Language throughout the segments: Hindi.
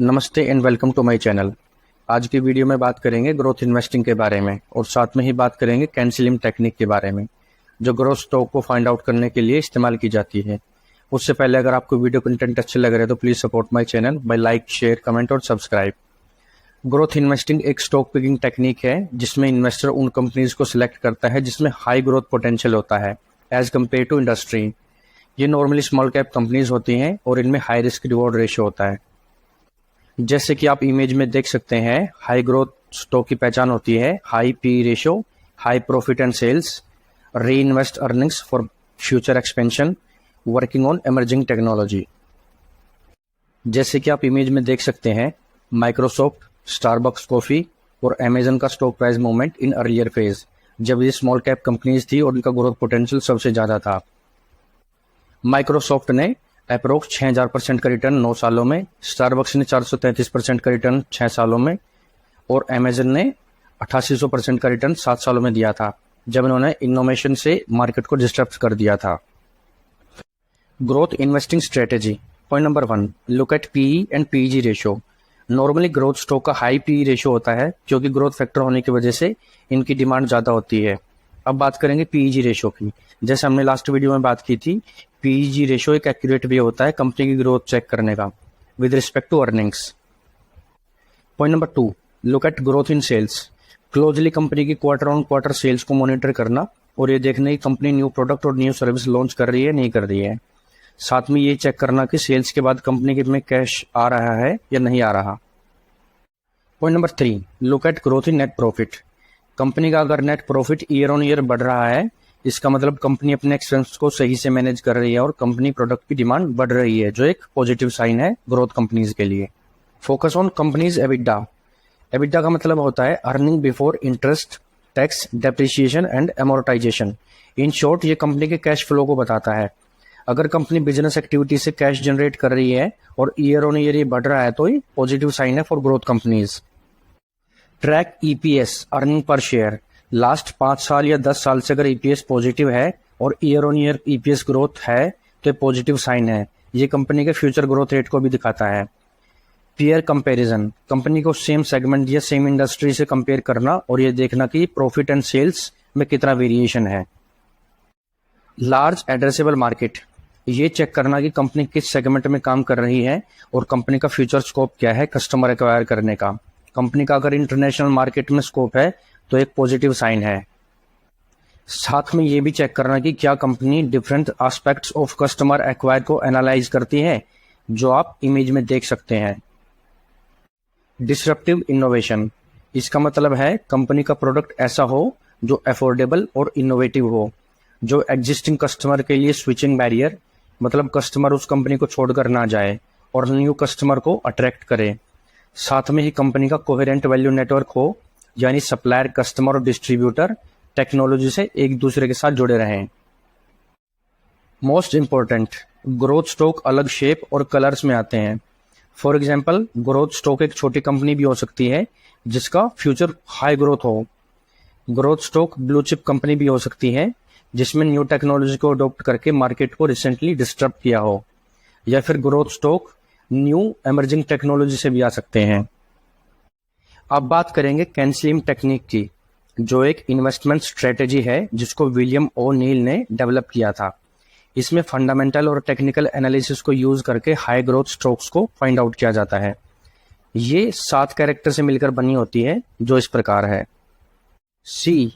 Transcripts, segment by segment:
नमस्ते and welcome to my channel. आज की वीडियो में बात करेंगे ग्रोथ इन्वेस्टिंग के बारे में और साथ में ही बात करेंगे कैन-स्लिम टेक्निक के बारे में, जो ग्रोथ स्टॉक को फाइंड आउट करने के लिए इस्तेमाल की जाती है। उससे पहले अगर आपको वीडियो कंटेंट अच्छे लग रहे हैं तो please support my channel by like, share, comment और सब्सक्राइब। ग्रोथ इन्वेस्टिंग एक स्टॉक पिकिंग टेक्निक है जिसमें इन्वेस्टर उन कंपनीज को सिलेक्ट करता है जिसमें हाई ग्रोथ पोटेंशियल होता है एज कम्पेयर टू इंडस्ट्री। ये नॉर्मली स्मॉल कैप कंपनीज होती हैं और इनमें हाई रिस्क रिवॉर्ड रेशियो होता है। जैसे कि आप इमेज में देख सकते हैं, हाई ग्रोथ स्टॉक की पहचान होती है high P ratio, high profit and sales, reinvest earnings for future expansion, working on emerging technology. जैसे कि आप इमेज में देख सकते हैं, माइक्रोसॉफ्ट, स्टारबक्स कॉफी और अमेजन का stock price movement in earlier phase, जब ये स्मॉल कैप कंपनीज थी और उनका ग्रोथ पोटेंशियल सबसे ज्यादा था। माइक्रोसॉफ्ट ने अप्रोक्स 6000% का रिटर्न 9 सालों में, स्टारबक्स ने 433% का रिटर्न 6 सालों में और अमेजन ने 8800% का रिटर्न 7 सालों में दिया था, जब इन्होंने इनोवेशन से मार्केट को डिस्टर्ब कर दिया था। Growth investing strategy. Point number 1, look at PE and PG ratio. Normally growth stock का हाई पीई रेशियो होता है क्योंकि ग्रोथ फैक्टर होने की वजह से इनकी डिमांड ज्यादा होती है। अब बात करेंगे पीईजी रेशियो की। जैसे हमने लास्ट वीडियो में बात की थी, पीईजी रेशियो एक एक्यूरेट वे होता है कंपनी की ग्रोथ चेक करने का with respect to earnings. Point number 2, look at growth in sales. Closely company की क्वार्टर ऑन क्वार्टर सेल्स को मॉनिटर करना और ये देखना कि कंपनी न्यू प्रोडक्ट और न्यू सर्विस लॉन्च कर रही है नहीं कर रही है। साथ में ये चेक करना कि सेल्स के बाद कंपनी में कैश आ रहा है या नहीं आ रहा। Point number 3, look at growth in net profit. Company का अगर net profit year on year बढ़ रहा है, इसका मतलब कंपनी अपने एक्सपेंस को सही से मैनेज कर रही है और कंपनी प्रोडक्ट की डिमांड बढ़ रही है, जो एक पॉजिटिव साइन है ग्रोथ कंपनीज के लिए। Focus on companies EBITDA. EBITDA का मतलब होता है earning before interest, tax, depreciation and amortisation. In short ये कंपनी के कैश फ्लो को बताता है। अगर कंपनी बिजनेस एक्टिविटी से कैश जनरेट कर रही है और ईयर ऑन ईयर ये बढ़ रहा है तो ये पॉजिटिव साइन है for growth companies. Track EPS, earning per share. Last 5 साल या 10 साल से अगर ईपीएस पॉजिटिव है और year on year EPS growth है तो पॉजिटिव साइन है। ये कंपनी के फ्यूचर ग्रोथ रेट को भी दिखाता है। पीयर कंपैरिजन, कंपनी को सेम सेगमेंट या सेम इंडस्ट्री से कंपेयर करना और ये देखना कि प्रॉफिट एंड सेल्स में कितना वेरिएशन है। लार्ज एड्रेसेबल मार्केट, ये चेक करना कि कंपनी किस सेगमेंट में काम कर रही है और कंपनी का फ्यूचर स्कोप क्या है कस्टमर एक्वायर करने का। कंपनी का अगर इंटरनेशनल मार्केट में स्कोप है तो एक पॉजिटिव साइन है। साथ में ये भी चेक करना कि क्या company different aspects of customer acquire को एनालाइज करती है, जो आप इमेज में देख सकते हैं। डिसरप्टिव इनोवेशन, इसका मतलब है कंपनी का प्रोडक्ट ऐसा हो जो अफोर्डेबल और इनोवेटिव हो, जो एग्जिस्टिंग कस्टमर के लिए स्विचिंग बैरियर, मतलब कस्टमर उस कंपनी को छोड़कर ना जाए और न्यू कस्टमर को अट्रैक्ट करे। साथ में ही कंपनी का कोहेरेंट वैल्यू नेटवर्क हो, यानी सप्लायर, कस्टमर और डिस्ट्रीब्यूटर टेक्नोलॉजी से एक दूसरे के साथ जुड़े रहें। मोस्ट इंपॉर्टेंट, ग्रोथ स्टॉक अलग शेप और कलर्स में आते हैं। फॉर एग्जांपल, ग्रोथ स्टॉक एक छोटी कंपनी भी हो सकती है जिसका फ्यूचर हाई ग्रोथ हो। Growth stock blue chip company भी हो सकती है जिसमें न्यू टेक्नोलॉजी को अडॉप्ट करके मार्केट को रिसेंटली डिस्टर्ब किया हो, या फिर growth stock new emerging technology से भी आ सकते हैं। अब बात करेंगे कैन-स्लिम टेक्निक की, जो एक इन्वेस्टमेंट स्ट्रेटेजी है जिसको विलियम ओ नील ने डेवलप किया था। इसमें फंडामेंटल और टेक्निकल एनालिसिस को यूज करके हाई ग्रोथ स्टॉक्स को फाइंड आउट किया जाता है। ये 7 कैरेक्टर से मिलकर बनी होती है, जो इस प्रकार है। सी,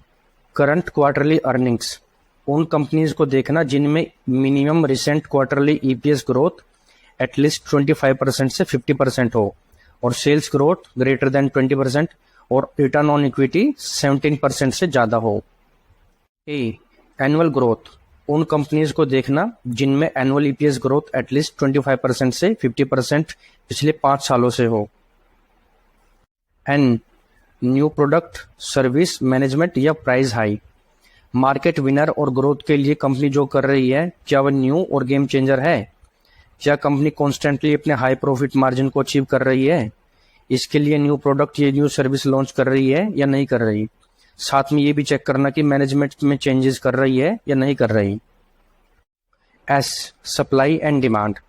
करंट क्वार्टरली अर्निंग्स। उन कंपनीज को देखना जिनमें minimum recent quarterly EPS growth at least 25% से 50% हो और सेल्स ग्रोथ ग्रेटर देन 20% और रिटर्न ऑन इक्विटी 17% से ज्यादा हो। ए, एनुअल ग्रोथ। उन कंपनीज को देखना जिनमें एनुअल ईपीएस ग्रोथ एटलीस्ट 25% से 50% पिछले 5 सालों से हो। एन, न्यू प्रोडक्ट, सर्विस, मैनेजमेंट या प्राइस हाई। मार्केट विनर और ग्रोथ के लिए कंपनी जो कर रही है, क्या वह न्यू और गेम चेंजर है? क्या कंपनी कॉन्स्टेंटली अपने हाई प्रॉफिट मार्जिन को अचीव कर रही है? इसके लिए न्यू प्रोडक्ट या न्यू सर्विस लॉन्च कर रही है या नहीं कर रही? साथ में ये भी चेक करना कि मैनेजमेंट में चेंजेस कर रही है या नहीं कर रही। S, supply and demand.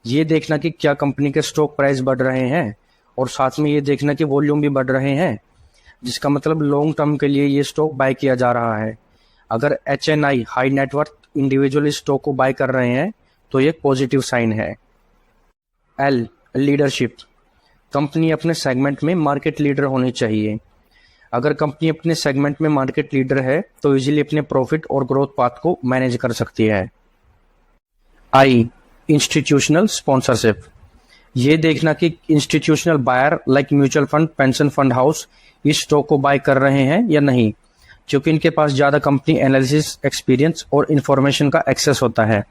ये देखना कि क्या कंपनी के स्टॉक प्राइस बढ़ रहे हैं और साथ में ये देखना कि वॉल्यूम भी बढ़ रहे हैं, जिसका मतलब लॉन्ग टर्म के लिए ये स्टॉक बाय किया जा रहा है। अगर HNI high net worth individual stock को बाय कर रहे हैं तो ये पॉजिटिव साइन है। L लीडरशिप, कंपनी अपने सेगमेंट में मार्केट लीडर होनी चाहिए। अगर कंपनी अपने सेगमेंट में मार्केट लीडर है तो इजीली अपने प्रॉफिट और ग्रोथ पाथ को मैनेज कर सकती है। I इंस्टीट्यूशनल स्पॉन्सरशिप, ये देखना कि institutional buyer like mutual fund, pension fund house इस स्टॉक को बाय कर रहे हैं या नहीं, क्योंकि इनके पास ज्यादा कंपनी एनालिसिस एक्सपीरियंस और इंफॉर्मेशन का एक्सेस होता है।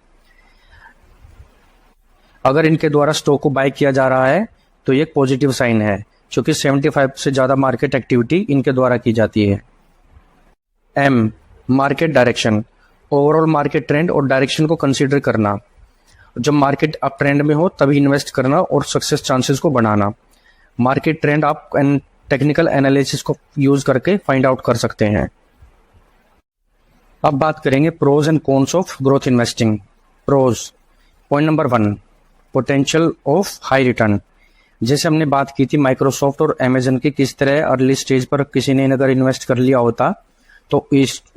अगर इनके द्वारा स्टॉक को बाय किया जा रहा है तो ये एक पॉजिटिव साइन है, क्योंकि 75 से ज्यादा मार्केट एक्टिविटी इनके द्वारा की जाती है। M market direction, overall market trend और डायरेक्शन को कंसीडर करना। जब मार्केट अप ट्रेंड में हो तभी इन्वेस्ट करना और सक्सेस चांसेस को बढ़ाना। मार्केट ट्रेंड आप टेक्निकल एनालिसिस को यूज करके फाइंड आउट कर सकते हैं। अब बात करेंगे pros and cons of growth investing. Pros, point number 1, potential of high return. जैसे हमने बात की थी माइक्रोसॉफ्ट और अमेजन की, किस तरह अर्ली स्टेज पर किसी ने अगर इन्वेस्ट कर लिया होता तो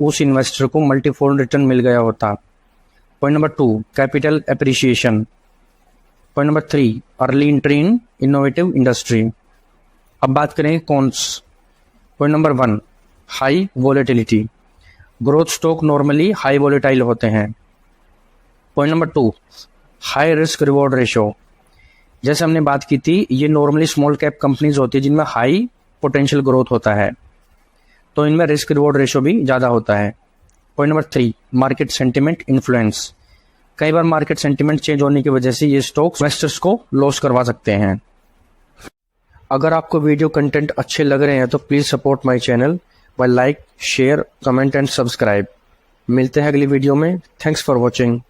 उस इन्वेस्टर को मल्टीफोल्ड रिटर्न मिल गया होता। Point number 2, capital appreciation. Point number 3, early entry in innovative industry. अब बात करेंगे cons. Point number 1, high volatility. Growth stock normally high volatile होते हैं। Point number 2, high risk reward ratio. जैसे हमने बात की थी, ये नॉर्मली स्मॉल कैप कंपनीज होती है जिनमें हाई पोटेंशियल ग्रोथ होता है, तो इनमें रिस्क रिवॉर्ड रेशियो भी ज़्यादा होता है। Point number 3, market sentiment influence. कई बार मार्केट सेंटिमेंट चेंज होने की वजह से ये स्टॉक्स इन्वेस्टर्स को लॉस करवा सकते हैं। अगर आपको वीडियो कंटेंट अच्छे लग रहे हैं तो please support my channel by like, share, comment and subscribe. मिलते हैं अगली वीडियो में। Thanks for watching.